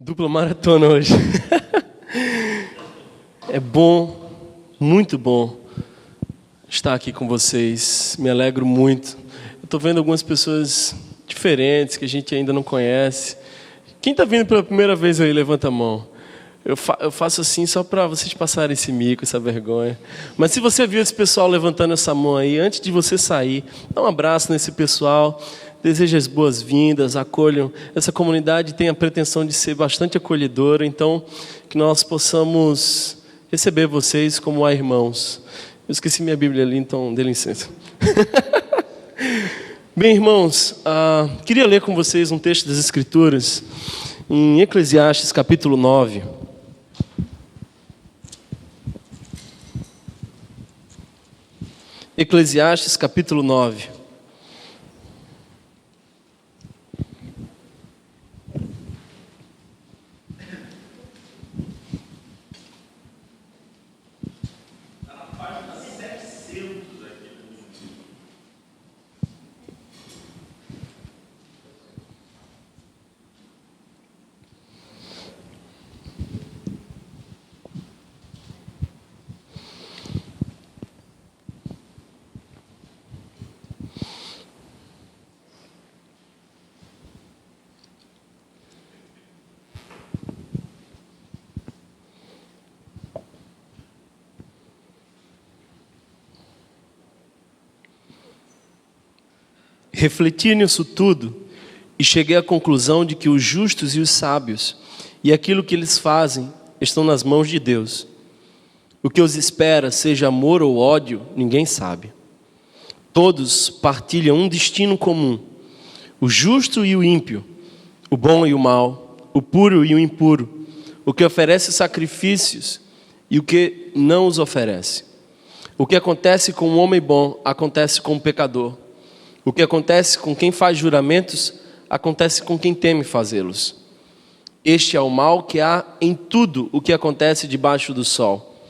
Dupla maratona hoje. É bom, muito bom estar aqui com vocês. Me alegro muito. Eu estou vendo algumas pessoas diferentes que a gente ainda não conhece. Quem está vindo pela primeira vez aí, levanta a mão. Eu faço assim só para vocês passarem esse mico, essa vergonha. Mas se você viu esse pessoal levantando essa mão aí, antes de você sair, dá um abraço nesse pessoal. Desejo as boas-vindas, acolham. Essa comunidade tem a pretensão de ser bastante acolhedora, então que nós possamos receber vocês como irmãos. Eu esqueci minha Bíblia ali, então dê licença. Bem, irmãos, queria ler com vocês um texto das Escrituras em Eclesiastes capítulo 9. Eclesiastes capítulo 9. Refleti nisso tudo e cheguei à conclusão de que os justos e os sábios e aquilo que eles fazem estão nas mãos de Deus. O que os espera, seja amor ou ódio, ninguém sabe. Todos partilham um destino comum: o justo e o ímpio, o bom e o mal, o puro e o impuro, o que oferece sacrifícios e o que não os oferece. O que acontece com o homem bom acontece com o pecador. O que acontece com quem faz juramentos, acontece com quem teme fazê-los. Este é o mal que há em tudo o que acontece debaixo do sol.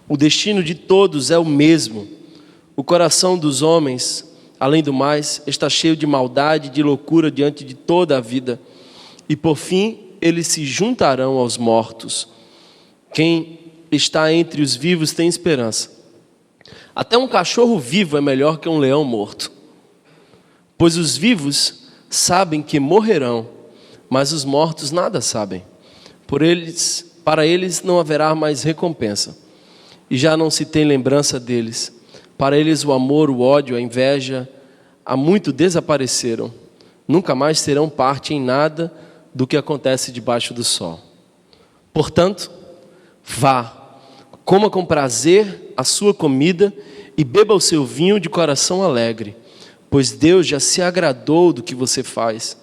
O destino de todos é o mesmo. O coração dos homens, além do mais, está cheio de maldade e de loucura diante de toda a vida. E por fim, eles se juntarão aos mortos. Quem está entre os vivos tem esperança. Até um cachorro vivo é melhor que um leão morto. Pois os vivos sabem que morrerão, mas os mortos nada sabem. Para eles não haverá mais recompensa, e já não se tem lembrança deles. Para eles o amor, o ódio, a inveja, há muito desapareceram. Nunca mais terão parte em nada do que acontece debaixo do sol. Portanto, vá, coma com prazer a sua comida e beba o seu vinho de coração alegre. Pois Deus já se agradou do que você faz.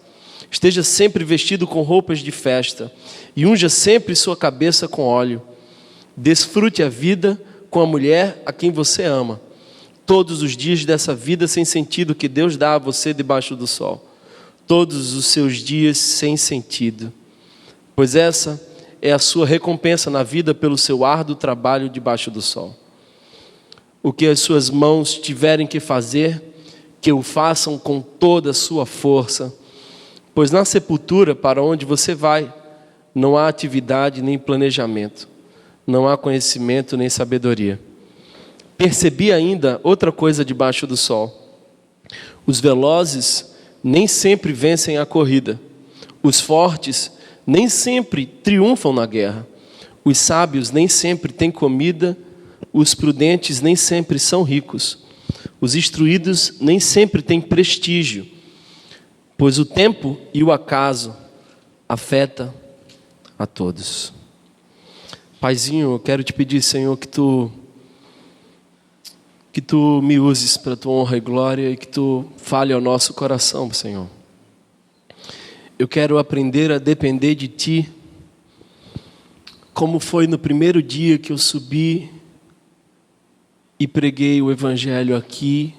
Esteja sempre vestido com roupas de festa e unja sempre sua cabeça com óleo. Desfrute a vida com a mulher a quem você ama. Todos os dias dessa vida sem sentido que Deus dá a você debaixo do sol. Todos os seus dias sem sentido. Pois essa é a sua recompensa na vida pelo seu árduo trabalho debaixo do sol. O que as suas mãos tiverem que fazer, que o façam com toda a sua força, pois na sepultura para onde você vai, não há atividade nem planejamento, não há conhecimento nem sabedoria. Percebi ainda outra coisa debaixo do sol: os velozes nem sempre vencem a corrida, os fortes nem sempre triunfam na guerra, os sábios nem sempre têm comida, os prudentes nem sempre são ricos. Os instruídos nem sempre têm prestígio, pois o tempo e o acaso afeta a todos. Paizinho, eu quero te pedir, Senhor, que tu me uses para a tua honra e glória e que tu fale ao nosso coração, Senhor. Eu quero aprender a depender de ti, como foi no primeiro dia que eu subi e preguei o Evangelho aqui,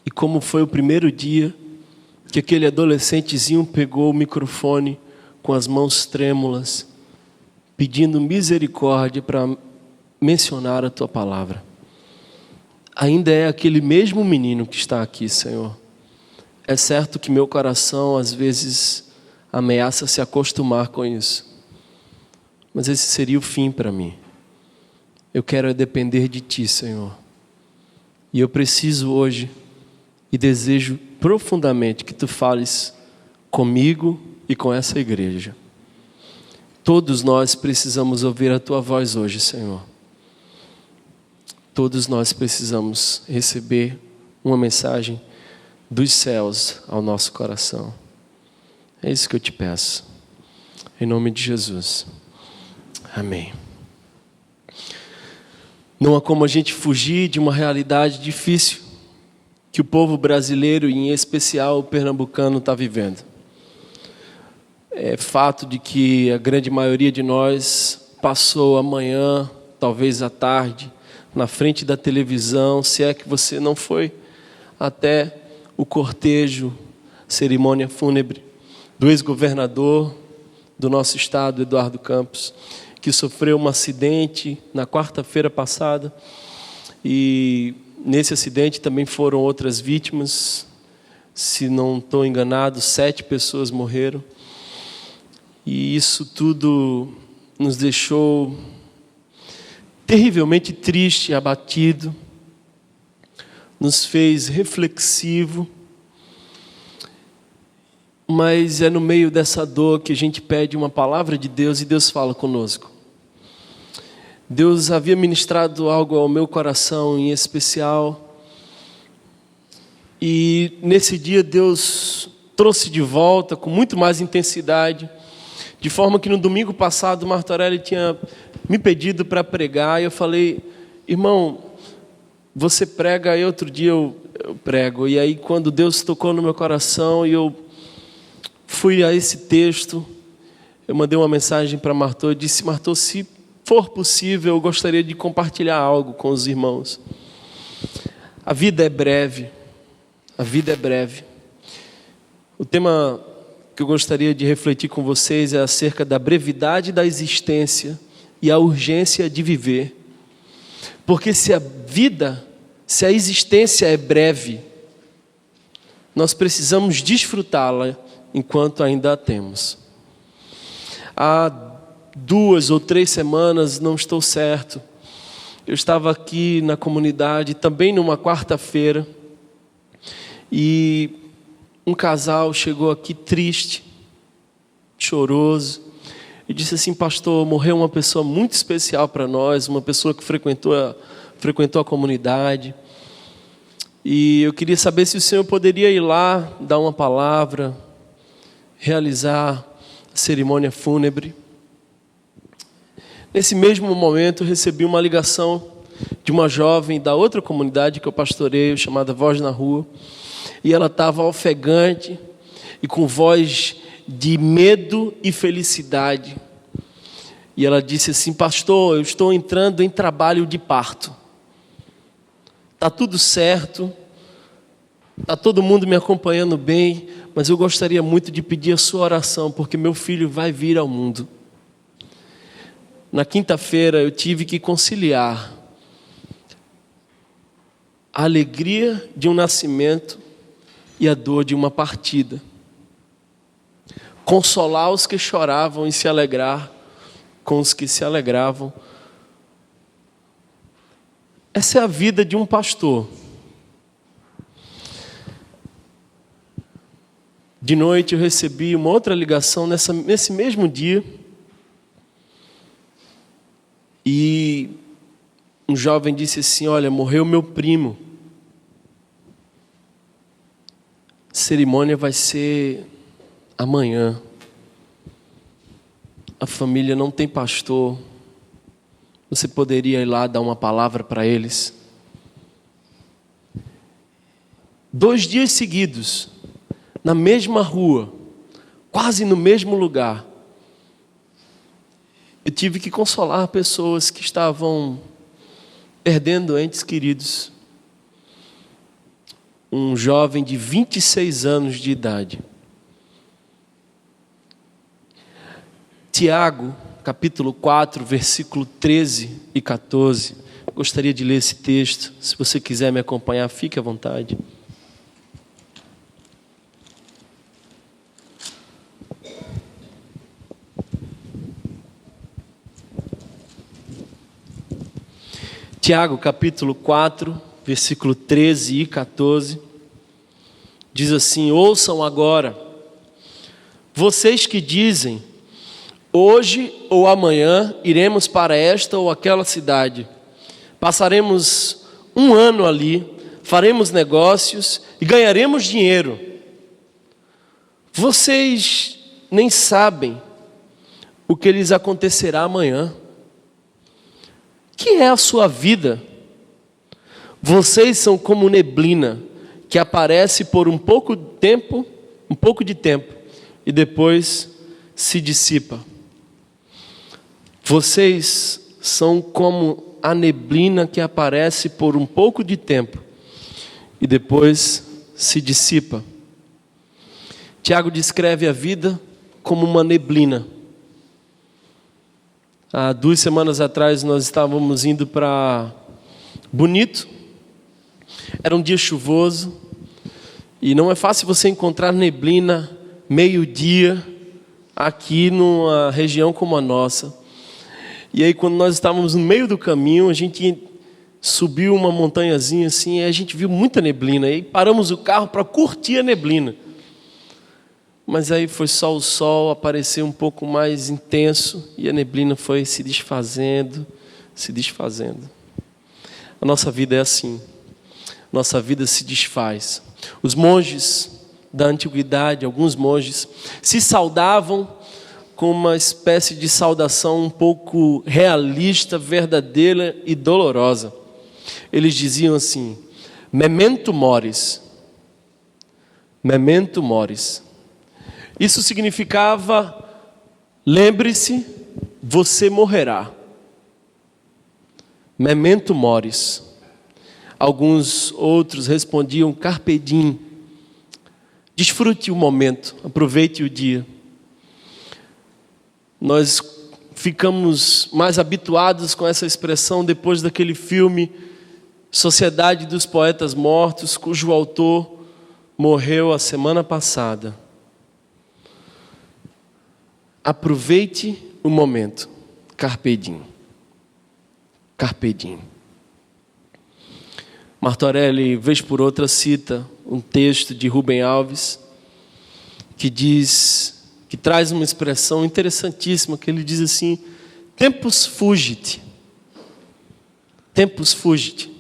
e como foi o primeiro dia que aquele adolescentezinho pegou o microfone com as mãos trêmulas, pedindo misericórdia para mencionar a tua palavra. Ainda é aquele mesmo menino que está aqui, Senhor. É certo que meu coração às vezes ameaça se acostumar com isso. Mas esse seria o fim para mim. Eu quero depender de Ti, Senhor. E eu preciso hoje e desejo profundamente que Tu fales comigo e com essa igreja. Todos nós precisamos ouvir a Tua voz hoje, Senhor. Todos nós precisamos receber uma mensagem dos céus ao nosso coração. É isso que eu te peço. Em nome de Jesus. Amém. Não há como a gente fugir de uma realidade difícil que o povo brasileiro, e em especial o pernambucano, está vivendo. É fato de que a grande maioria de nós passou a manhã, talvez à tarde, na frente da televisão, se é que você não foi até o cortejo, cerimônia fúnebre do ex-governador do nosso estado, Eduardo Campos, que sofreu um acidente na quarta-feira passada, e nesse acidente também foram outras vítimas. Se não estou enganado, 7 pessoas morreram, e isso tudo nos deixou terrivelmente triste e abatido, nos fez reflexivo, mas é no meio dessa dor que a gente pede uma palavra de Deus e Deus fala conosco. Deus havia ministrado algo ao meu coração em especial, e nesse dia Deus trouxe de volta com muito mais intensidade, de forma que no domingo passado o Martorelli tinha me pedido para pregar, e eu falei: irmão, você prega, e outro dia eu prego. E aí quando Deus tocou no meu coração e eu fui a esse texto, eu mandei uma mensagem para Martô e disse: Martô, se for possível, eu gostaria de compartilhar algo com os irmãos. A vida é breve. A vida é breve. O tema que eu gostaria de refletir com vocês é acerca da brevidade da existência e a urgência de viver. Porque se a existência é breve, nós precisamos desfrutá-la enquanto ainda a temos. Há 2 ou 3 semanas, não estou certo, eu estava aqui na comunidade, também numa quarta-feira, e um casal chegou aqui triste, choroso, e disse assim: pastor, morreu uma pessoa muito especial para nós, uma pessoa que frequentou a comunidade, e eu queria saber se o senhor poderia ir lá, dar uma palavra, realizar a cerimônia fúnebre. Nesse mesmo momento, eu recebi uma ligação de uma jovem da outra comunidade que eu pastoreio, chamada Voz na Rua, e ela estava ofegante e com voz de medo e felicidade. E ela disse assim: pastor, eu estou entrando em trabalho de parto. Está tudo certo, está todo mundo me acompanhando bem, mas eu gostaria muito de pedir a sua oração, porque meu filho vai vir ao mundo. Na quinta-feira eu tive que conciliar a alegria de um nascimento e a dor de uma partida. Consolar os que choravam e se alegrar com os que se alegravam. Essa é a vida de um pastor. De noite eu recebi uma outra ligação nesse mesmo dia. E um jovem disse assim: olha, morreu meu primo. A cerimônia vai ser amanhã. A família não tem pastor. Você poderia ir lá dar uma palavra para eles? 2 dias seguidos, na mesma rua, quase no mesmo lugar, eu tive que consolar pessoas que estavam perdendo entes queridos. Um jovem de 26 anos de idade. Tiago, capítulo 4, versículo 13 e 14. Gostaria de ler esse texto. Se você quiser me acompanhar, fique à vontade. Tiago, capítulo 4, versículo 13 e 14, diz assim: ouçam agora, vocês que dizem, hoje ou amanhã iremos para esta ou aquela cidade, passaremos um ano ali, faremos negócios e ganharemos dinheiro. Vocês nem sabem o que lhes acontecerá amanhã. Que é a sua vida? Vocês são como neblina que aparece por um pouco de tempo e depois se dissipa. Vocês são como a neblina que aparece por um pouco de tempo e depois se dissipa. Tiago descreve a vida como uma neblina. Há 2 semanas atrás nós estávamos indo para Bonito. Era um dia chuvoso e não é fácil você encontrar neblina meio-dia aqui numa região como a nossa. E aí quando nós estávamos no meio do caminho, a gente subiu uma montanhazinha assim, e a gente viu muita neblina, e paramos o carro para curtir a neblina. Mas aí foi só o sol aparecer um pouco mais intenso, e a neblina foi se desfazendo. A nossa vida é assim, nossa vida se desfaz. Os monges da antiguidade, alguns monges, se saudavam com uma espécie de saudação um pouco realista, verdadeira e dolorosa. Eles diziam assim: memento moris, memento moris. Isso significava: lembre-se, você morrerá. Memento moris. Alguns outros respondiam carpe diem. Desfrute o momento, aproveite o dia. Nós ficamos mais habituados com essa expressão depois daquele filme Sociedade dos Poetas Mortos, cujo autor morreu a semana passada. Aproveite o momento. Carpe diem. Carpe diem. Martorelli, vez por outra, cita um texto de Rubem Alves que traz uma expressão interessantíssima, que ele diz assim: tempus fugit. Tempus fugit.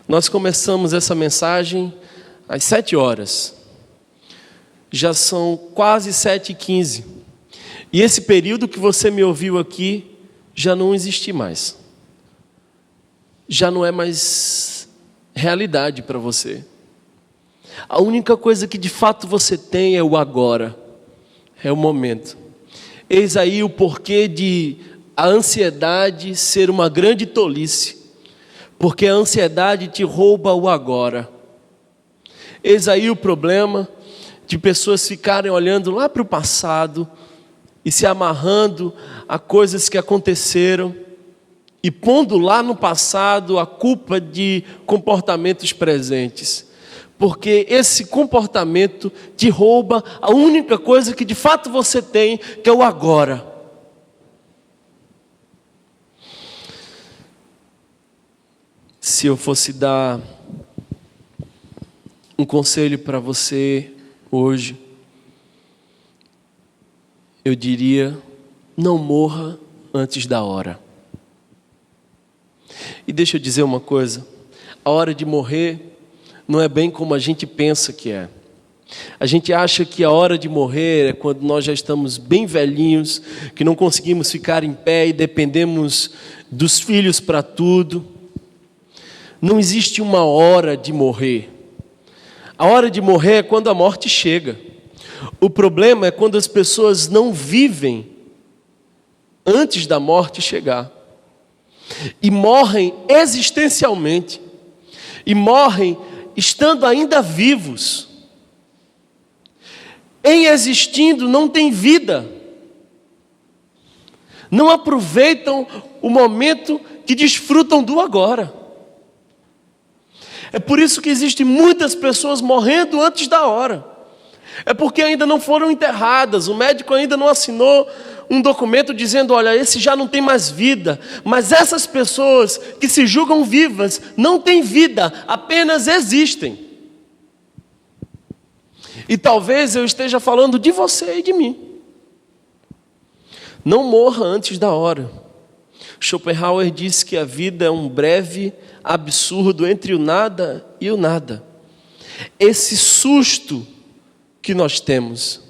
Nós começamos essa mensagem às 7 horas. Já são quase 7h15. E esse período que você me ouviu aqui já não existe mais. Já não é mais realidade para você. A única coisa que de fato você tem é o agora. É o momento. Eis aí o porquê de a ansiedade ser uma grande tolice. Porque a ansiedade te rouba o agora. Eis aí o problema de pessoas ficarem olhando lá para o passado e se amarrando a coisas que aconteceram e pondo lá no passado a culpa de comportamentos presentes. Porque esse comportamento te rouba a única coisa que de fato você tem, que é o agora. Se eu fosse dar um conselho para você hoje, eu diria: não morra antes da hora. E deixa eu dizer uma coisa: a hora de morrer não é bem como a gente pensa que é. A gente acha que a hora de morrer é quando nós já estamos bem velhinhos, que não conseguimos ficar em pé e dependemos dos filhos para tudo. Não existe uma hora de morrer. A hora de morrer é quando a morte chega. O problema é quando as pessoas não vivem antes da morte chegar. E morrem existencialmente. E morrem estando ainda vivos. Em existindo não tem vida. Não aproveitam o momento que desfrutam do agora. É por isso que existem muitas pessoas morrendo antes da hora. É porque ainda não foram enterradas, o médico ainda não assinou um documento dizendo: olha, esse já não tem mais vida, mas essas pessoas que se julgam vivas não têm vida, apenas existem. E talvez eu esteja falando de você e de mim. Não morra antes da hora. Schopenhauer disse que a vida é um breve absurdo entre o nada e o nada. Esse susto que nós temos.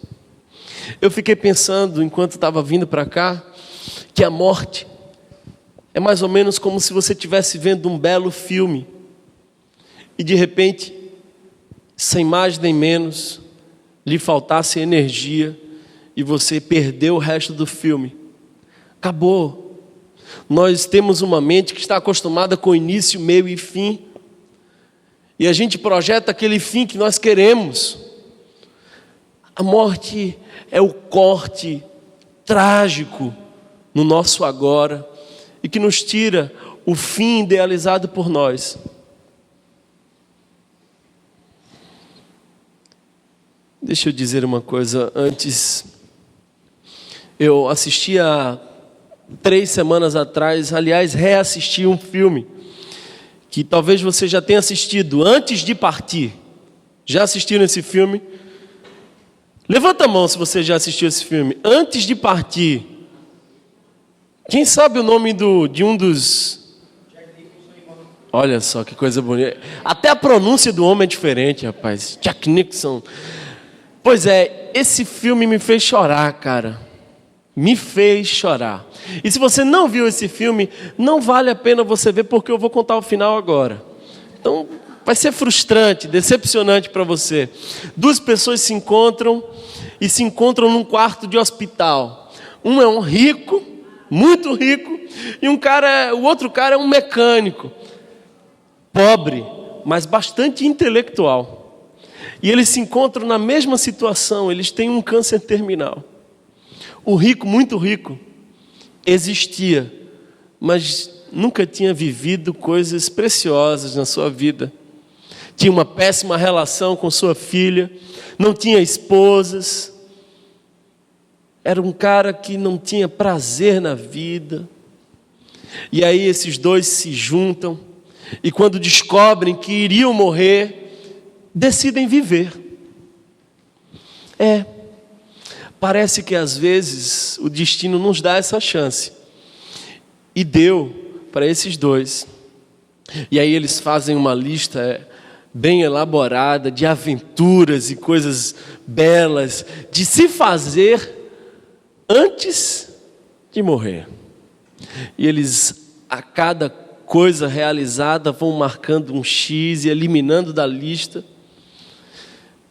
Eu fiquei pensando, enquanto estava vindo para cá, que a morte é mais ou menos como se você estivesse vendo um belo filme e de repente, sem mais nem menos, lhe faltasse energia e você perdeu o resto do filme. Acabou. Nós temos uma mente que está acostumada com início, meio e fim. E a gente projeta aquele fim que nós queremos. A morte é o corte trágico no nosso agora e que nos tira o fim idealizado por nós. Deixa eu dizer uma coisa antes. Eu assisti há 3 semanas atrás, aliás, reassisti um filme que talvez você já tenha assistido, Antes de Partir. Já assistiram esse filme? Levanta a mão se você já assistiu esse filme. Antes de Partir. Quem sabe o nome de um dos... Olha só que coisa bonita. Até a pronúncia do homem é diferente, rapaz. Jack Nicholson. Pois é, esse filme me fez chorar, cara. Me fez chorar. E se você não viu esse filme, não vale a pena você ver, porque eu vou contar o final agora. Então, vai ser frustrante, decepcionante para você. 2 pessoas se encontram num quarto de hospital. Um é um rico, muito rico, e o outro cara é um mecânico, pobre, mas bastante intelectual. E eles se encontram na mesma situação, eles têm um câncer terminal. O rico, muito rico, existia, mas nunca tinha vivido coisas preciosas na sua vida. Tinha uma péssima relação com sua filha, não tinha esposas. Era um cara que não tinha prazer na vida. E aí esses dois se juntam, e quando descobrem que iriam morrer, decidem viver. Parece que às vezes o destino nos dá essa chance. E deu para esses dois. E aí eles fazem uma lista bem elaborada de aventuras e coisas belas de se fazer antes de morrer. E eles, a cada coisa realizada, vão marcando um X e eliminando da lista.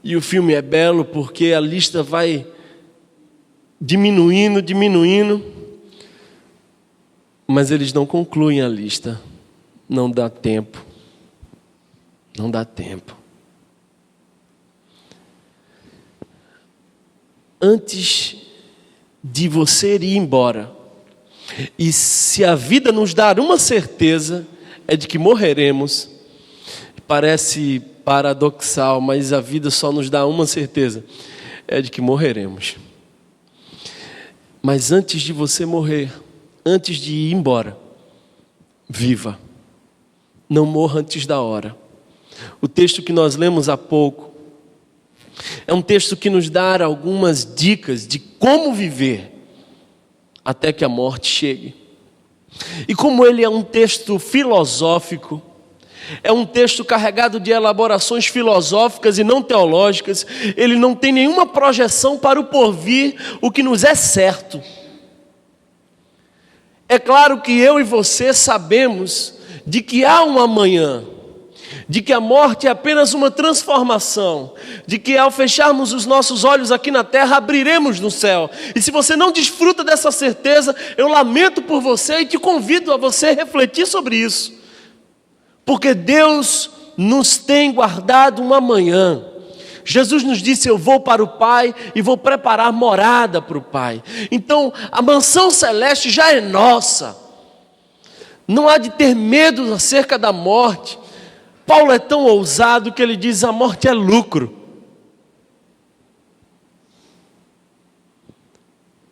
E o filme é belo porque a lista vai diminuindo, mas eles não concluem a lista. Não dá tempo. Não dá tempo. Antes de você ir embora, e se a vida nos dar uma certeza, é de que morreremos. Parece paradoxal, mas a vida só nos dá uma certeza, é de que morreremos. Mas antes de você morrer, antes de ir embora, viva. Não morra antes da hora. O texto que nós lemos há pouco é um texto que nos dá algumas dicas de como viver até que a morte chegue. E como ele é um texto filosófico, é um texto carregado de elaborações filosóficas e não teológicas, ele não tem nenhuma projeção para o porvir, o que nos é certo. É claro que eu e você sabemos de que há um amanhã, de que a morte é apenas uma transformação, de que ao fecharmos os nossos olhos aqui na terra, abriremos no céu. E se você não desfruta dessa certeza, eu lamento por você e te convido a você refletir sobre isso. Porque Deus nos tem guardado um amanhã. Jesus nos disse: eu vou para o Pai e vou preparar morada para o Pai. Então a mansão celeste já é nossa. Não há de ter medo acerca da morte. Paulo é tão ousado que ele diz: a morte é lucro.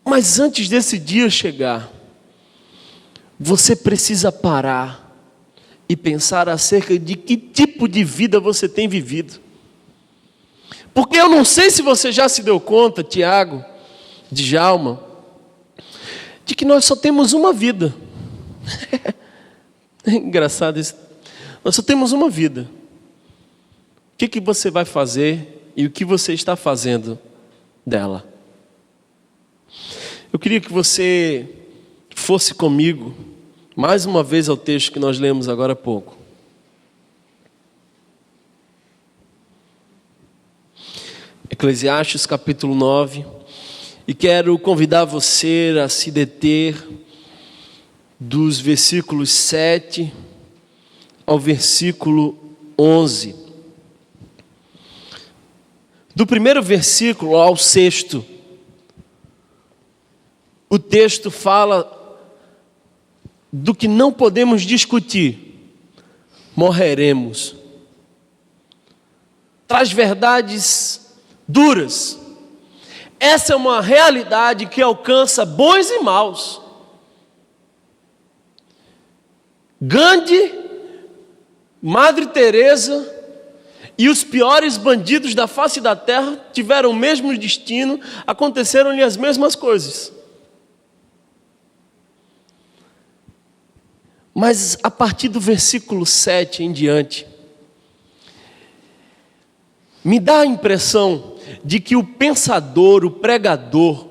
Mas antes desse dia chegar, você precisa parar e pensar acerca de que tipo de vida você tem vivido. Porque eu não sei se você já se deu conta, Tiago, Djalma, de que nós só temos uma vida. É engraçado isso. Nós só temos uma vida. O que você vai fazer e o que você está fazendo dela? Eu queria que você fosse comigo mais uma vez ao texto que nós lemos agora há pouco. Eclesiastes capítulo 9. E quero convidar você a se deter dos versículos 7 ao versículo 11. Do primeiro versículo ao 6º, o texto fala do que não podemos discutir: morreremos. Traz verdades duras. Essa é uma realidade que alcança bons e maus. Gandhi, Madre Teresa e os piores bandidos da face da terra tiveram o mesmo destino, aconteceram-lhe as mesmas coisas. Mas a partir do versículo 7 em diante, me dá a impressão de que o pensador, o pregador,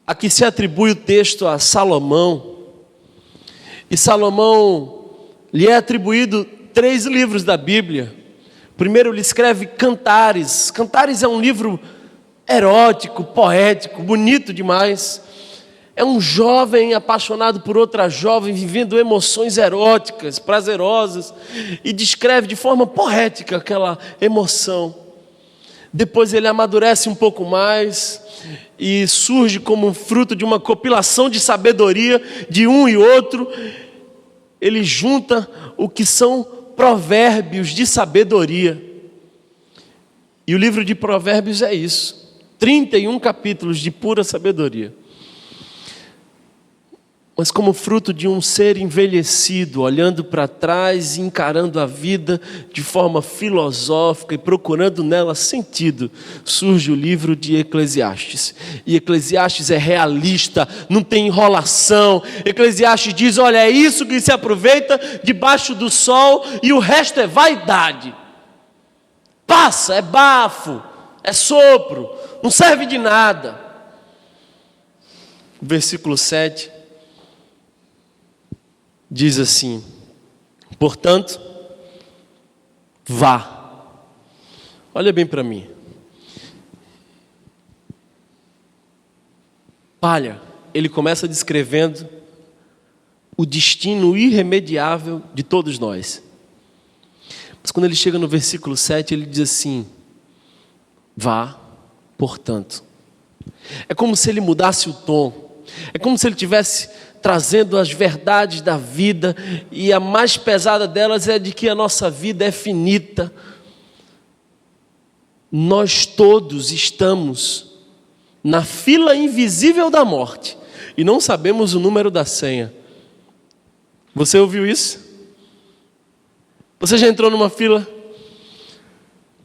a que se atribui o texto a Salomão, e Salomão lhe é atribuído 3 livros da Bíblia. Primeiro ele escreve Cantares. Cantares é um livro erótico, poético, bonito demais. É um jovem apaixonado por outra jovem, vivendo emoções eróticas, prazerosas, e descreve de forma poética aquela emoção. Depois ele amadurece um pouco mais e surge como um fruto de uma compilação de sabedoria de um e outro. Ele junta o que são provérbios de sabedoria. E o livro de Provérbios é isso: 31 capítulos de pura sabedoria. Mas como fruto de um ser envelhecido, olhando para trás e encarando a vida de forma filosófica e procurando nela sentido, surge o livro de Eclesiastes. E Eclesiastes é realista, não tem enrolação. Eclesiastes diz: olha, é isso que se aproveita debaixo do sol e o resto é vaidade. Passa, é bafo, é sopro, não serve de nada. Versículo 7. Diz assim: portanto, vá. Olha bem para mim. Olha, ele começa descrevendo o destino irremediável de todos nós. Mas quando ele chega no versículo 7, ele diz assim: vá, portanto. É como se ele mudasse o tom. É como se ele tivesse trazendo as verdades da vida, e a mais pesada delas é de que a nossa vida é finita. Nós todos estamos na fila invisível da morte e não sabemos o número da senha. Você ouviu isso? Você já entrou numa fila?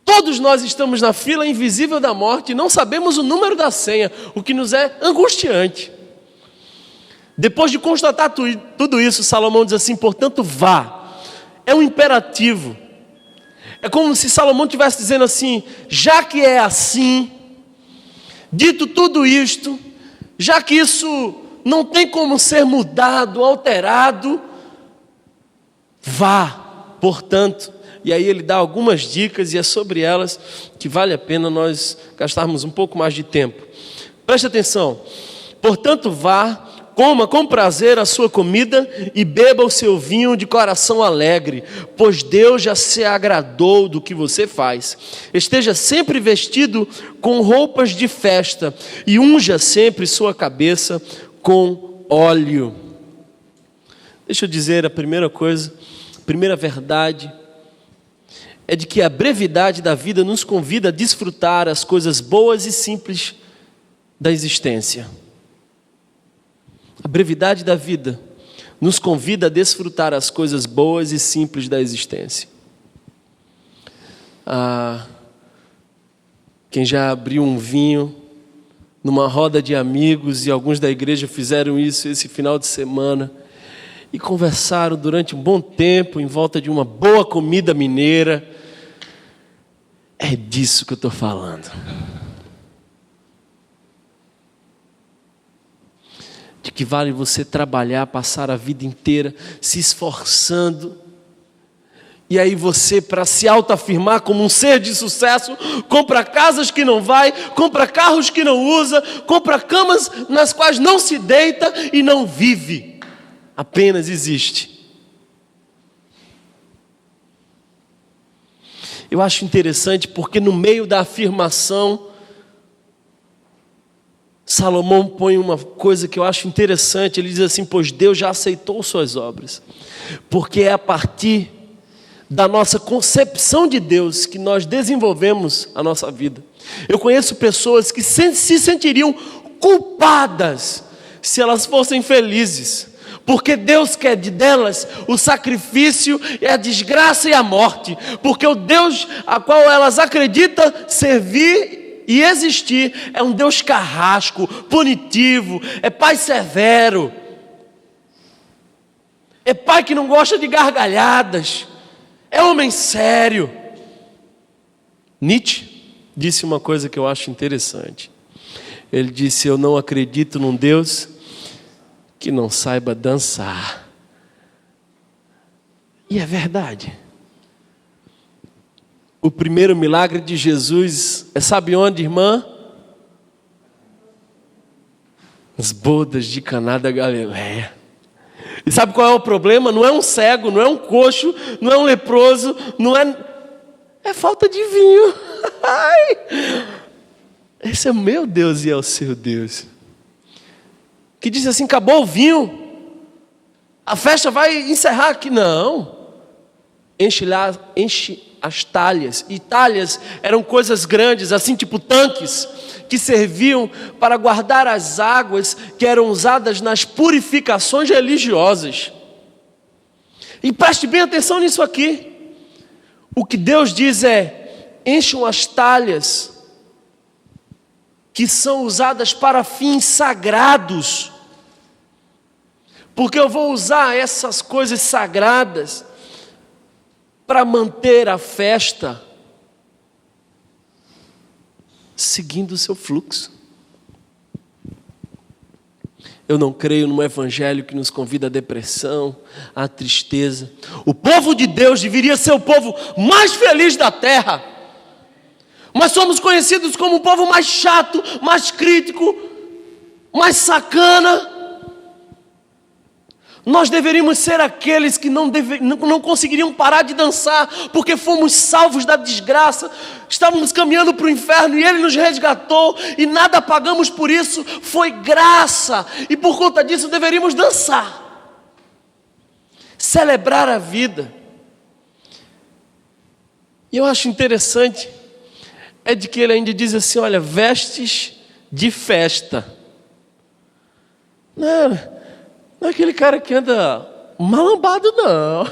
Todos nós estamos na fila invisível da morte e não sabemos o número da senha, o que nos é angustiante. Depois de constatar tudo isso, Salomão diz assim: portanto, vá. É um imperativo. É como se Salomão estivesse dizendo assim: já que é assim, dito tudo isto, já que isso não tem como ser mudado, alterado, vá, portanto. E aí ele dá algumas dicas, e é sobre elas que vale a pena nós gastarmos um pouco mais de tempo. Preste atenção. Portanto, vá, coma com prazer a sua comida e beba o seu vinho de coração alegre, pois Deus já se agradou do que você faz. Esteja sempre vestido com roupas de festa e unja sempre sua cabeça com óleo. Deixa eu dizer a primeira coisa, a primeira verdade é de que a brevidade da vida nos convida a desfrutar as coisas boas e simples da existência. A brevidade da vida nos convida a desfrutar as coisas boas e simples da existência. Quem já abriu um vinho numa roda de amigos, e alguns da igreja fizeram isso esse final de semana, e conversaram durante um bom tempo em volta de uma boa comida mineira. É disso que eu estou falando. De que vale você trabalhar, passar a vida inteira se esforçando, e aí você, para se autoafirmar como um ser de sucesso, compra casas que não vai, compra carros que não usa, compra camas nas quais não se deita e não vive, apenas existe. Eu acho interessante porque no meio da afirmação, Salomão põe uma coisa que eu acho interessante. Ele diz assim: pois Deus já aceitou suas obras, porque é a partir da nossa concepção de Deus que nós desenvolvemos a nossa vida. Eu conheço pessoas que se sentiriam culpadas se elas fossem felizes, porque Deus quer delas o sacrifício, a desgraça e a morte, porque o Deus a qual elas acreditam servir e existir é um Deus carrasco, punitivo, é pai severo, é pai que não gosta de gargalhadas, é homem sério. Nietzsche disse uma coisa que eu acho interessante. Ele disse: eu não acredito num Deus que não saiba dançar. E é verdade. O primeiro milagre de Jesus sabe onde, irmã? As bodas de Caná da Galileia. E sabe qual é o problema? Não é um cego, não é um coxo, não é um leproso, é falta de vinho. Ai, esse é o meu Deus e é o seu Deus. Que diz assim: acabou o vinho, a festa vai encerrar aqui. Não, enche as talhas. E talhas eram coisas grandes, assim tipo tanques, que serviam para guardar as águas que eram usadas nas purificações religiosas. E preste bem atenção nisso aqui. O que Deus diz é: encham as talhas que são usadas para fins sagrados, porque eu vou usar essas coisas sagradas para manter a festa seguindo o seu fluxo. Eu não creio num evangelho que nos convida à depressão, à tristeza. O povo de Deus deveria ser o povo mais feliz da terra, mas somos conhecidos como o povo mais chato, mais crítico, mais sacana. Nós deveríamos ser aqueles que não conseguiriam parar de dançar, porque fomos salvos da desgraça, estávamos caminhando para o inferno e Ele nos resgatou, e nada pagamos por isso, foi graça, e por conta disso deveríamos dançar, celebrar a vida. E eu acho interessante, é de que ele ainda diz assim: olha, vestes de festa. Não é aquele cara que anda malambado, não.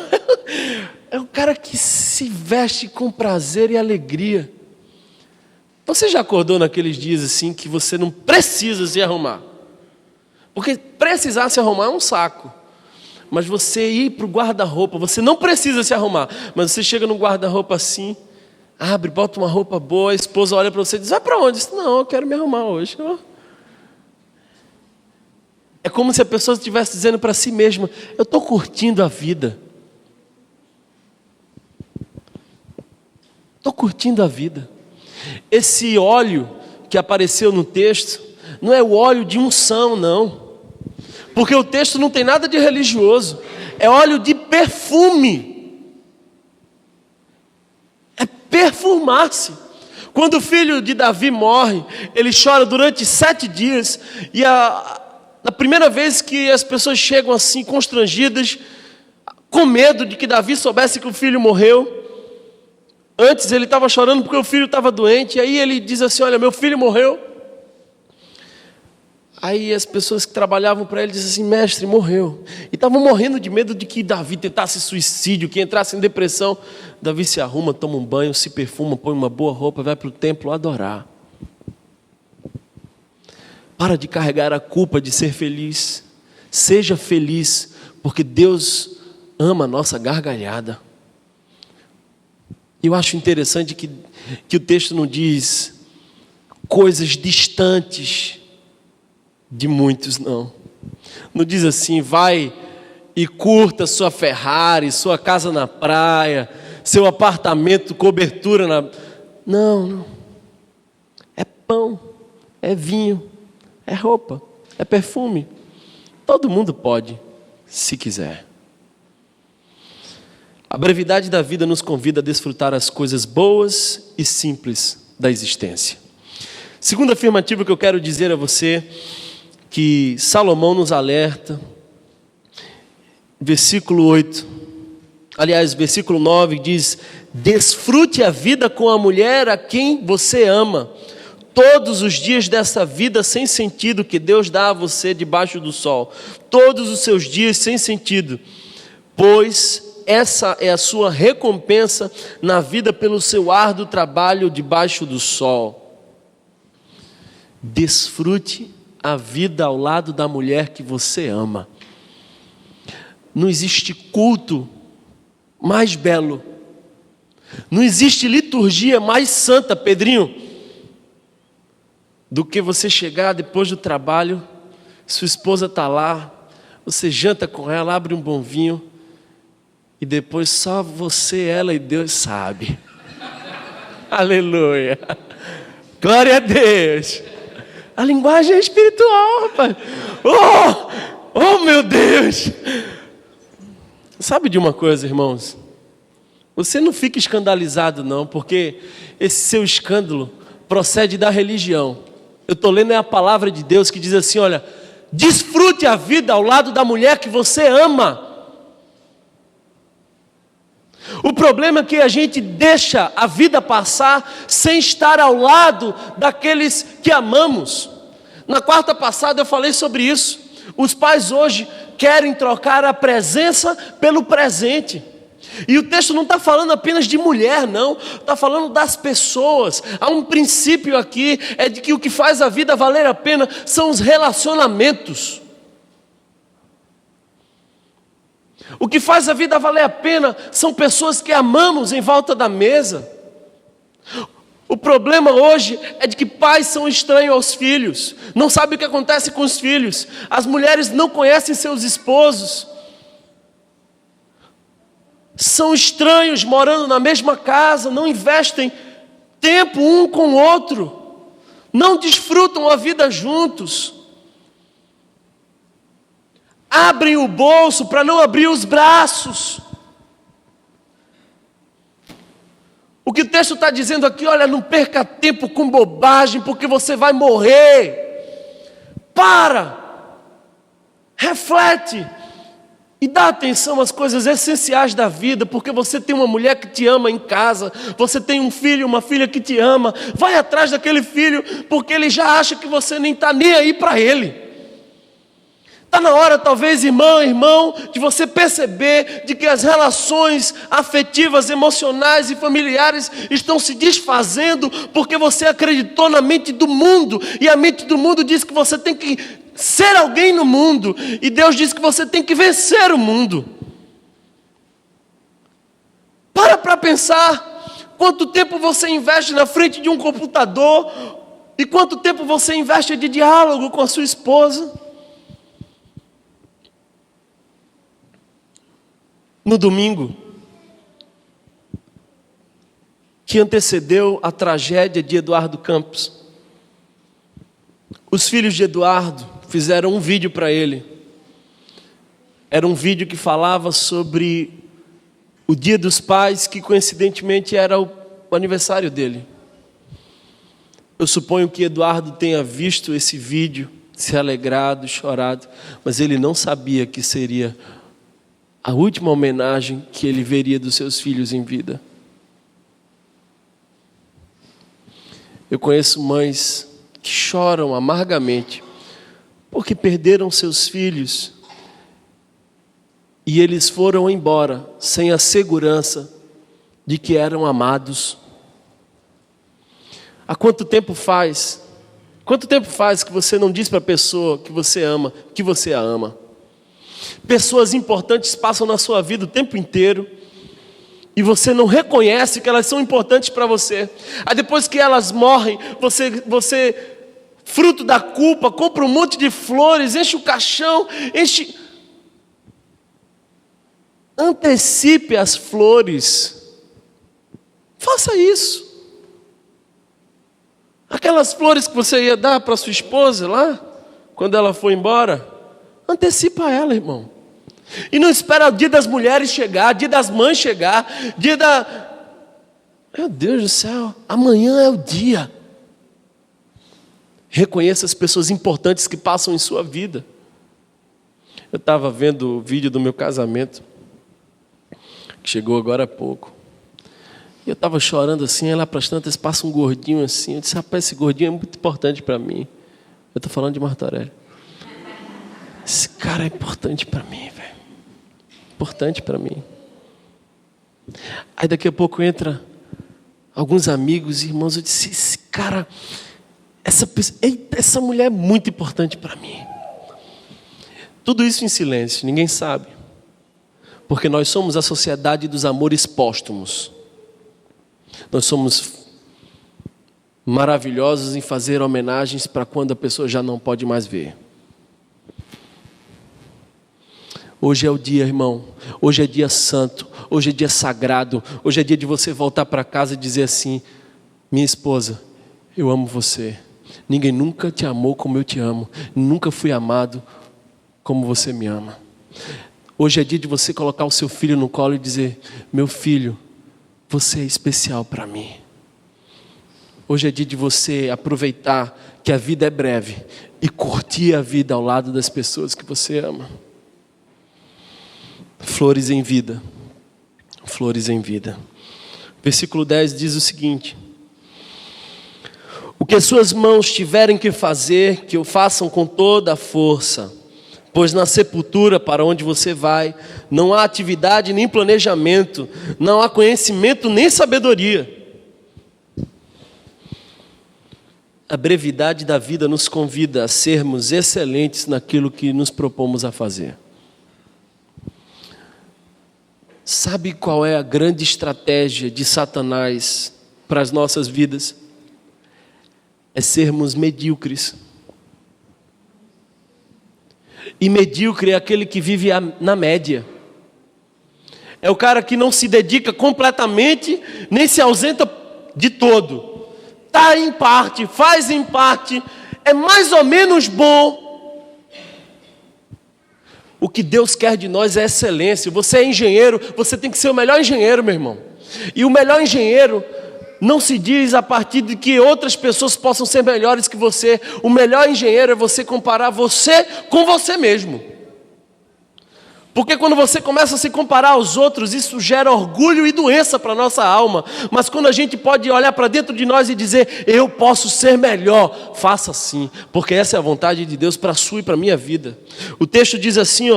É o cara que se veste com prazer e alegria. Você já acordou naqueles dias assim que você não precisa se arrumar? Porque precisar se arrumar é um saco. Mas você ir para o guarda-roupa, você não precisa se arrumar, mas você chega no guarda-roupa assim, abre, bota uma roupa boa, a esposa olha para você e diz: vai para onde? Diz: não, eu quero me arrumar hoje. É como se a pessoa estivesse dizendo para si mesma: eu estou curtindo a vida. Estou curtindo a vida. Esse óleo que apareceu no texto não é o óleo de unção, não. Porque o texto não tem nada de religioso. É óleo de perfume. É perfumar-se. Quando o filho de Davi morre, ele chora durante 7 dias. E na primeira vez que as pessoas chegam assim constrangidas, com medo de que Davi soubesse que o filho morreu. Antes ele estava chorando porque o filho estava doente. E aí ele diz assim: olha, meu filho morreu. Aí as pessoas que trabalhavam para ele diziam assim: mestre, morreu. E estavam morrendo de medo de que Davi tentasse suicídio, que entrasse em depressão. Davi se arruma, toma um banho, se perfuma, põe uma boa roupa, vai para o templo adorar. Para de carregar a culpa de ser feliz. Seja feliz, porque Deus ama a nossa gargalhada. Eu acho interessante que o texto não diz coisas distantes de muitos, não. Não diz assim: vai e curta sua Ferrari, sua casa na praia, seu apartamento, cobertura na... Não. É pão, é vinho, é roupa, é perfume. Todo mundo pode, se quiser. A brevidade da vida nos convida a desfrutar as coisas boas e simples da existência. Segunda afirmativa que eu quero dizer a você, que Salomão nos alerta, versículo 8, aliás, versículo 9 diz: desfrute a vida com a mulher a quem você ama, todos os dias dessa vida sem sentido que Deus dá a você debaixo do sol, todos os seus dias sem sentido, pois essa é a sua recompensa na vida pelo seu árduo trabalho debaixo do sol. Desfrute a vida ao lado da mulher que você ama. Não existe culto mais belo, não existe liturgia mais santa, Pedrinho, do que você chegar depois do trabalho, sua esposa está lá, você janta com ela, abre um bom vinho, e depois só você, ela e Deus sabe. Aleluia. Glória a Deus. A linguagem é espiritual, rapaz. Oh, meu Deus. Sabe de uma coisa, irmãos? Você não fica escandalizado, não, porque esse seu escândalo procede da religião. Eu estou lendo a palavra de Deus que diz assim: olha, desfrute a vida ao lado da mulher que você ama. O problema é que a gente deixa a vida passar sem estar ao lado daqueles que amamos. Na quarta passada eu falei sobre isso. Os pais hoje querem trocar a presença pelo presente. E o texto não está falando apenas de mulher, não. Está falando das pessoas. Há um princípio aqui, é de que o que faz a vida valer a pena são os relacionamentos. O que faz a vida valer a pena são pessoas que amamos em volta da mesa. O problema hoje é de que pais são estranhos aos filhos, não sabem o que acontece com os filhos. As mulheres não conhecem seus esposos, são estranhos morando na mesma casa, não investem tempo um com o outro, não desfrutam a vida juntos. Abrem o bolso para não abrir os braços. O que o texto está dizendo aqui: olha, não perca tempo com bobagem, porque você vai morrer. Reflete e dá atenção às coisas essenciais da vida, porque você tem uma mulher que te ama em casa, você tem um filho, uma filha que te ama. Vai atrás daquele filho, porque ele já acha que você nem está nem aí para ele. Está na hora, talvez, irmão, de você perceber de que as relações afetivas, emocionais e familiares estão se desfazendo porque você acreditou na mente do mundo, e a mente do mundo diz que você tem que ser alguém no mundo, e Deus diz que você tem que vencer o mundo. Para pensar quanto tempo você investe na frente de um computador e quanto tempo você investe de diálogo com a sua esposa. No domingo que antecedeu a tragédia de Eduardo Campos, os filhos de Eduardo fizeram um vídeo para ele. Era um vídeo que falava sobre o Dia dos Pais, que coincidentemente era o aniversário dele. Eu suponho que Eduardo tenha visto esse vídeo, se alegrado, chorado, mas ele não sabia que seria a última homenagem que ele veria dos seus filhos em vida. Eu conheço mães que choram amargamente porque perderam seus filhos e eles foram embora sem a segurança de que eram amados. Há quanto tempo faz? Quanto tempo faz que você não diz para a pessoa que você ama, que você a ama? Pessoas importantes passam na sua vida o tempo inteiro e você não reconhece que elas são importantes para você. Aí depois que elas morrem, você fruto da culpa, compra um monte de flores, enche o caixão, antecipe as flores. Faça isso. Aquelas flores que você ia dar para sua esposa lá, quando ela for embora, antecipa ela, irmão. E não espera o dia das mulheres chegar, dia das mães chegar, Meu Deus do céu, amanhã é o dia. Reconheça as pessoas importantes que passam em sua vida. Eu estava vendo o vídeo do meu casamento, que chegou agora há pouco. E eu estava chorando assim, aí lá para as tantas passa um gordinho assim. Eu disse, rapaz, esse gordinho é muito importante para mim. Eu estou falando de Marta Aurélia. Esse cara é importante para mim, velho. Importante para mim. Aí daqui a pouco entra alguns amigos e irmãos. Eu disse, esse cara, essa mulher é muito importante para mim. Tudo isso em silêncio, ninguém sabe. Porque nós somos a sociedade dos amores póstumos. Nós somos maravilhosos em fazer homenagens para quando a pessoa já não pode mais ver. Hoje é o dia, irmão. Hoje é dia santo. Hoje é dia sagrado. Hoje é dia de você voltar para casa e dizer assim: minha esposa, eu amo você. Ninguém nunca te amou como eu te amo. Nunca fui amado como você me ama. Hoje é dia de você colocar o seu filho no colo e dizer: meu filho, você é especial para mim. Hoje é dia de você aproveitar que a vida é breve e curtir a vida ao lado das pessoas que você ama. Flores em vida. Flores em vida. Versículo 10 diz o seguinte: o que suas mãos tiverem que fazer, que o façam com toda a força, pois na sepultura para onde você vai, não há atividade nem planejamento, não há conhecimento nem sabedoria. A brevidade da vida nos convida a sermos excelentes naquilo que nos propomos a fazer. Sabe qual é a grande estratégia de Satanás para as nossas vidas? É sermos medíocres. E medíocre é aquele que vive na média. É o cara que não se dedica completamente, nem se ausenta de todo. Está em parte, faz em parte, é mais ou menos bom. O que Deus quer de nós é excelência. Você é engenheiro, você tem que ser o melhor engenheiro, meu irmão. E o melhor engenheiro não se diz a partir de que outras pessoas possam ser melhores que você. O melhor engenheiro é você comparar você com você mesmo. Porque quando você começa a se comparar aos outros, isso gera orgulho e doença para a nossa alma. Mas quando a gente pode olhar para dentro de nós e dizer: eu posso ser melhor, faça assim. Porque essa é a vontade de Deus para a sua e para a minha vida. O texto diz assim,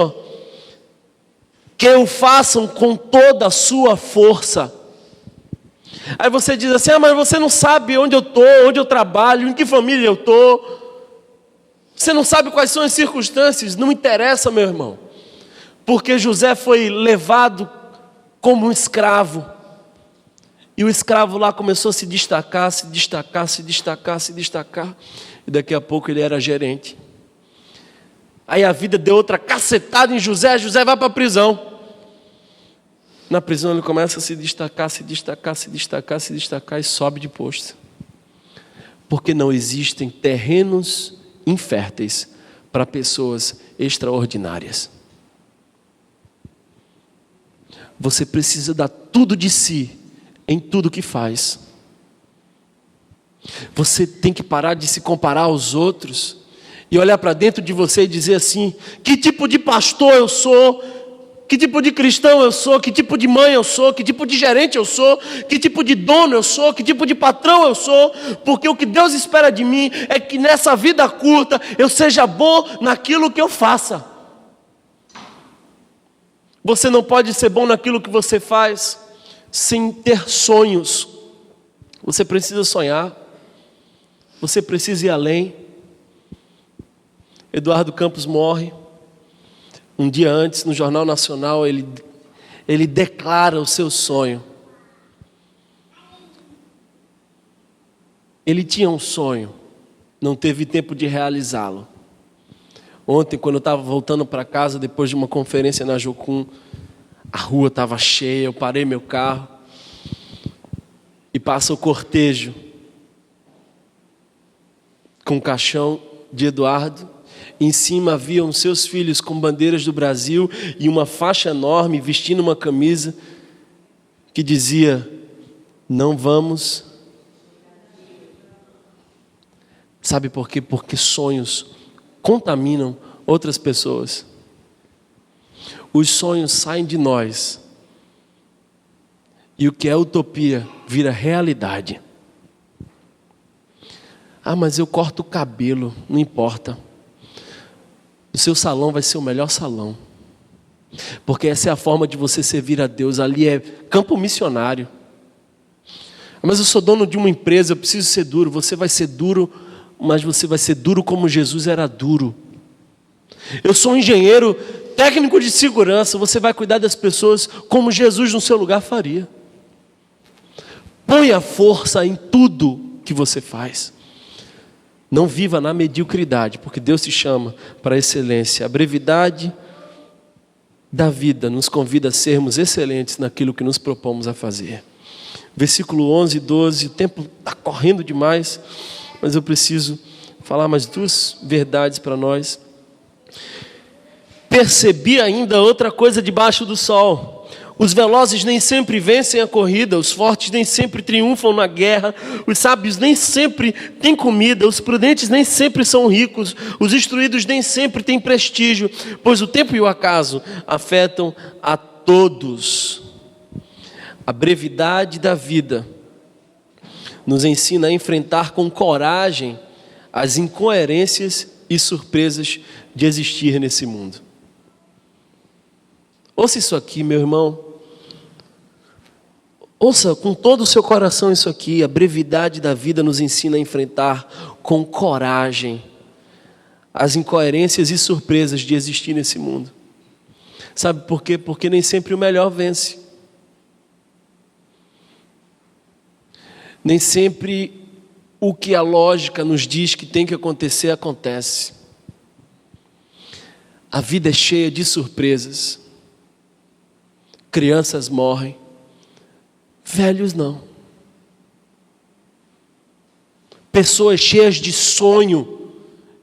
que o façam com toda a sua força. Aí você diz assim: mas você não sabe onde eu estou, onde eu trabalho, em que família eu estou. Você não sabe quais são as circunstâncias. Não interessa, meu irmão. Porque José foi levado como um escravo. E o escravo lá começou a se destacar, se destacar, se destacar, se destacar. E daqui a pouco ele era gerente. Aí a vida deu outra cacetada em José. José vai para a prisão. Na prisão ele começa a se destacar, se destacar, se destacar, se destacar e sobe de posto. Porque não existem terrenos inférteis para pessoas extraordinárias. Você precisa dar tudo de si em tudo que faz. Você tem que parar de se comparar aos outros e olhar para dentro de você e dizer assim: que tipo de pastor eu sou? que tipo de cristão eu sou, que tipo de mãe eu sou, que tipo de gerente eu sou, que tipo de dono eu sou, que tipo de patrão eu sou, porque o que Deus espera de mim é que nessa vida curta eu seja bom naquilo que eu faça. Você não pode ser bom naquilo que você faz sem ter sonhos. Você precisa sonhar, você precisa ir além. Eduardo Campos morre. Um dia antes, no Jornal Nacional, ele declara o seu sonho. Ele tinha um sonho, não teve tempo de realizá-lo. Ontem, quando eu estava voltando para casa, depois de uma conferência na Jocum, a rua estava cheia, eu parei meu carro e passa o cortejo com o caixão de Eduardo. Em cima haviam seus filhos com bandeiras do Brasil e uma faixa enorme, vestindo uma camisa que dizia: não vamos. Sabe por quê? Porque sonhos contaminam outras pessoas. Os sonhos saem de nós e o que é utopia vira realidade. Ah, mas eu corto o cabelo, não importa. O seu salão vai ser o melhor salão, porque essa é a forma de você servir a Deus. Ali é campo missionário. Mas eu sou dono de uma empresa, eu preciso ser duro. Você vai ser duro, mas você vai ser duro como Jesus era duro. Eu sou um engenheiro técnico de segurança, você vai cuidar das pessoas como Jesus no seu lugar faria. Ponha força em tudo que você faz. Não viva na mediocridade, porque Deus te chama para a excelência. A brevidade da vida nos convida a sermos excelentes naquilo que nos propomos a fazer. Versículo 11 e 12, o tempo está correndo demais, mas eu preciso falar mais duas verdades para nós. Percebi ainda outra coisa debaixo do sol. Os velozes nem sempre vencem a corrida, os fortes nem sempre triunfam na guerra, os sábios nem sempre têm comida, os prudentes nem sempre são ricos, os instruídos nem sempre têm prestígio, pois o tempo e o acaso afetam a todos. A brevidade da vida nos ensina a enfrentar com coragem as incoerências e surpresas de existir nesse mundo. Ouça isso aqui, meu irmão. Ouça com todo o seu coração isso aqui. A brevidade da vida nos ensina a enfrentar com coragem as incoerências e surpresas de existir nesse mundo. Sabe por quê? Porque nem sempre o melhor vence. Nem sempre o que a lógica nos diz que tem que acontecer, acontece. A vida é cheia de surpresas. Crianças morrem, velhos não. Pessoas cheias de sonho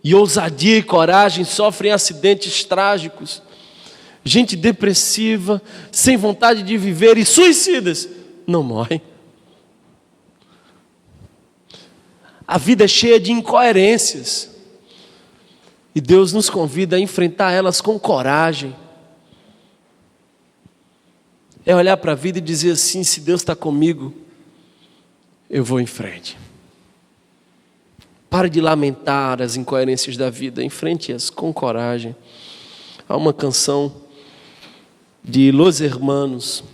e ousadia e coragem sofrem acidentes trágicos. Gente depressiva, sem vontade de viver e suicidas não morrem. A vida é cheia de incoerências e Deus nos convida a enfrentar elas com coragem. É olhar para a vida e dizer assim: se Deus está comigo, eu vou em frente. Pare de lamentar as incoerências da vida, enfrente-as com coragem. Há uma canção de Los Hermanos,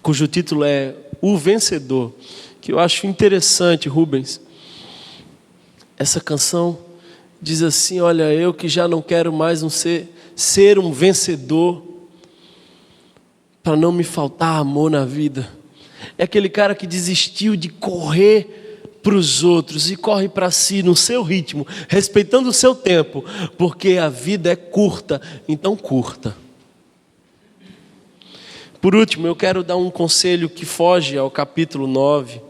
cujo título é O Vencedor, que eu acho interessante, Rubens. Essa canção diz assim: olha, eu que já não quero mais ser um vencedor, para não me faltar amor na vida. É aquele cara que desistiu de correr para os outros e corre para si no seu ritmo, respeitando o seu tempo, porque a vida é curta, então curta. Por último, eu quero dar um conselho que foge ao capítulo 9.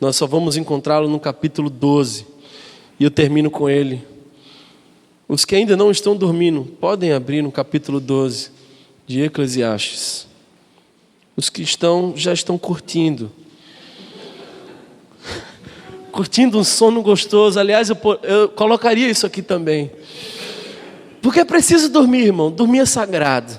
Nós só vamos encontrá-lo no capítulo 12. E eu termino com ele. Os que ainda não estão dormindo, podem abrir no capítulo 12 de Eclesiastes. Os que já estão curtindo um sono gostoso. Aliás, eu colocaria isso aqui também, porque é preciso dormir, irmão. Dormir é sagrado.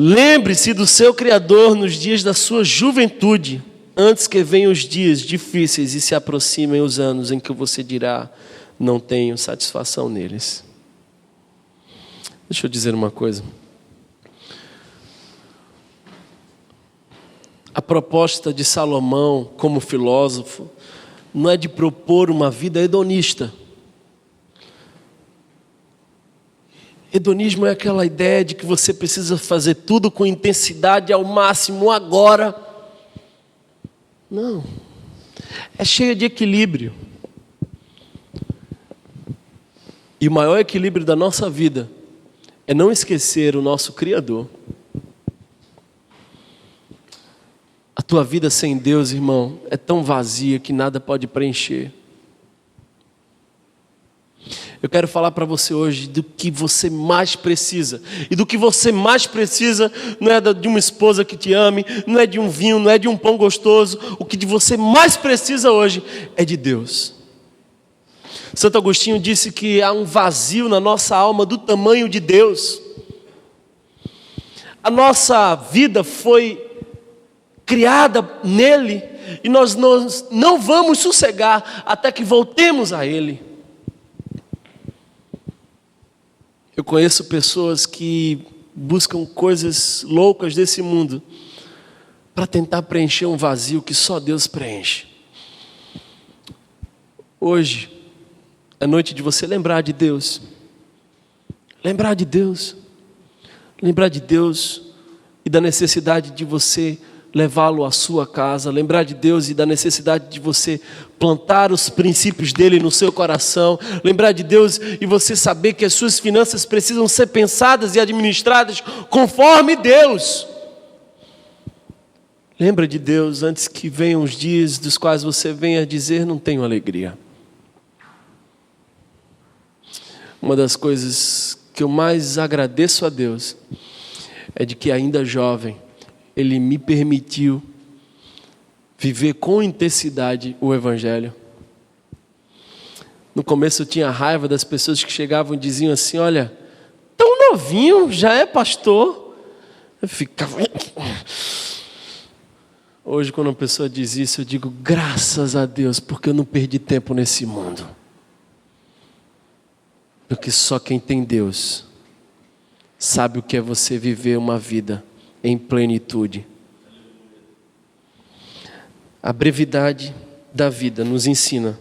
Lembre-se do seu Criador nos dias da sua juventude, antes que venham os dias difíceis e se aproximem os anos em que você dirá: não tenho satisfação neles. Deixa eu dizer uma coisa. A proposta de Salomão como filósofo não é de propor uma vida hedonista. Hedonismo é aquela ideia de que você precisa fazer tudo com intensidade ao máximo agora. Não. É cheio de equilíbrio. E o maior equilíbrio da nossa vida é não esquecer o nosso Criador. A tua vida sem Deus, irmão, é tão vazia que nada pode preencher. Eu quero falar para você hoje do que você mais precisa. E do que você mais precisa não é de uma esposa que te ame, não é de um vinho, não é de um pão gostoso. O que você mais precisa hoje é de Deus. Santo Agostinho disse que há um vazio na nossa alma do tamanho de Deus. A nossa vida foi criada nele e nós não vamos sossegar até que voltemos a Ele. Eu conheço pessoas que buscam coisas loucas desse mundo para tentar preencher um vazio que só Deus preenche. Hoje é noite de você lembrar de Deus. Lembrar de Deus. Lembrar de Deus e da necessidade de você levá-lo à sua casa. Lembrar de Deus e da necessidade de você plantar os princípios dele no seu coração. Lembrar de Deus e você saber que as suas finanças precisam ser pensadas e administradas conforme Deus. Lembra de Deus antes que venham os dias dos quais você venha dizer: não tenho alegria. Uma das coisas que eu mais agradeço a Deus é de que ainda jovem Ele me permitiu viver com intensidade o Evangelho. No começo eu tinha raiva das pessoas que chegavam e diziam assim: olha, tão novinho, já é pastor. Eu ficava... Hoje quando uma pessoa diz isso, eu digo: graças a Deus, porque eu não perdi tempo nesse mundo. Porque só quem tem Deus sabe o que é você viver uma vida em plenitude. A brevidade da vida nos ensina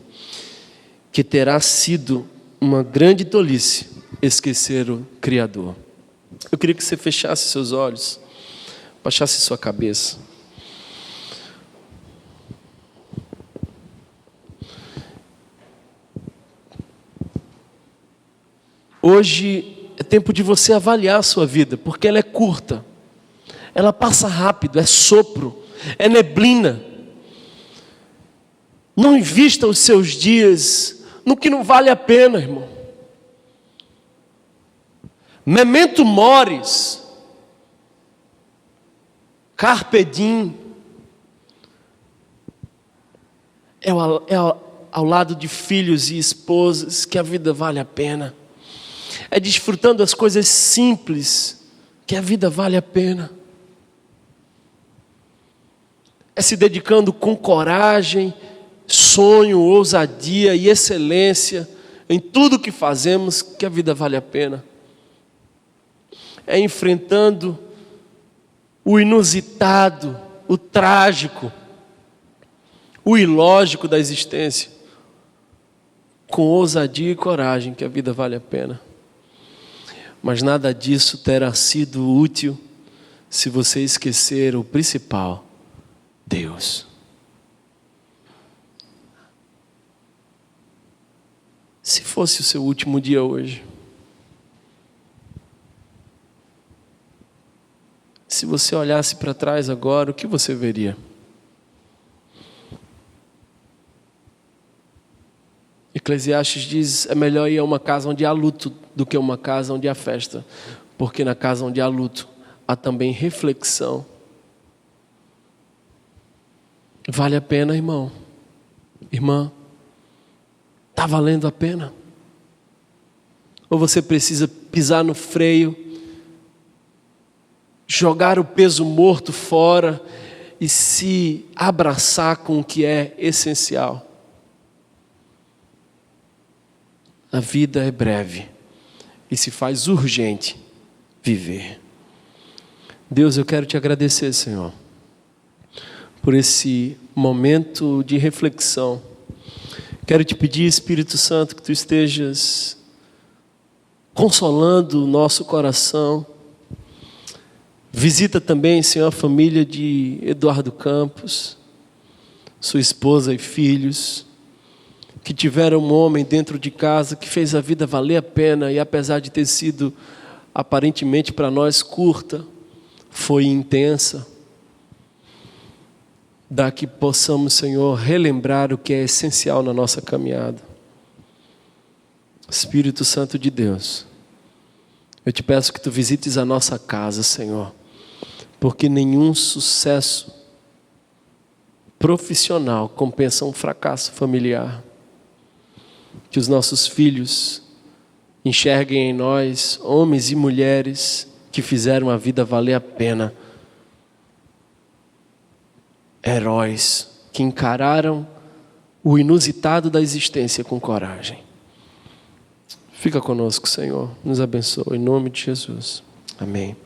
que terá sido uma grande tolice esquecer o Criador. Eu queria que você fechasse seus olhos, baixasse sua cabeça. Hoje é tempo de você avaliar a sua vida, porque ela é curta. Ela passa rápido, é sopro, é neblina. Não invista os seus dias no que não vale a pena, irmão. Memento mores, carpe diem. É ao lado de filhos e esposas que a vida vale a pena. É desfrutando as coisas simples que a vida vale a pena. É se dedicando com coragem, sonho, ousadia e excelência em tudo que fazemos que a vida vale a pena. É enfrentando o inusitado, o trágico, o ilógico da existência com ousadia e coragem que a vida vale a pena. Mas nada disso terá sido útil se você esquecer o principal: Deus. Se fosse o seu último dia hoje, se você olhasse para trás agora, o que você veria? Eclesiastes diz: é melhor ir a uma casa onde há luto do que a uma casa onde há festa, porque na casa onde há luto há também reflexão. Vale a pena, irmão, irmã? Está valendo a pena? Ou você precisa pisar no freio jogar o peso morto fora e se abraçar com o que é essencial. A vida é breve e se faz urgente viver. Deus, eu quero te agradecer, Senhor, por esse momento de reflexão. Quero te pedir, Espírito Santo, que tu estejas consolando o nosso coração. Visita também, Senhor, a família de Eduardo Campos, sua esposa e filhos, que tiveram um homem dentro de casa que fez a vida valer a pena e, apesar de ter sido aparentemente para nós curta, foi intensa. Dá que possamos, Senhor, relembrar o que é essencial na nossa caminhada. Espírito Santo de Deus, eu te peço que tu visites a nossa casa, Senhor, porque nenhum sucesso profissional compensa um fracasso familiar. Que os nossos filhos enxerguem em nós homens e mulheres que fizeram a vida valer a pena. Heróis que encararam o inusitado da existência com coragem. Fica conosco, Senhor. Nos abençoe. Em nome de Jesus. Amém.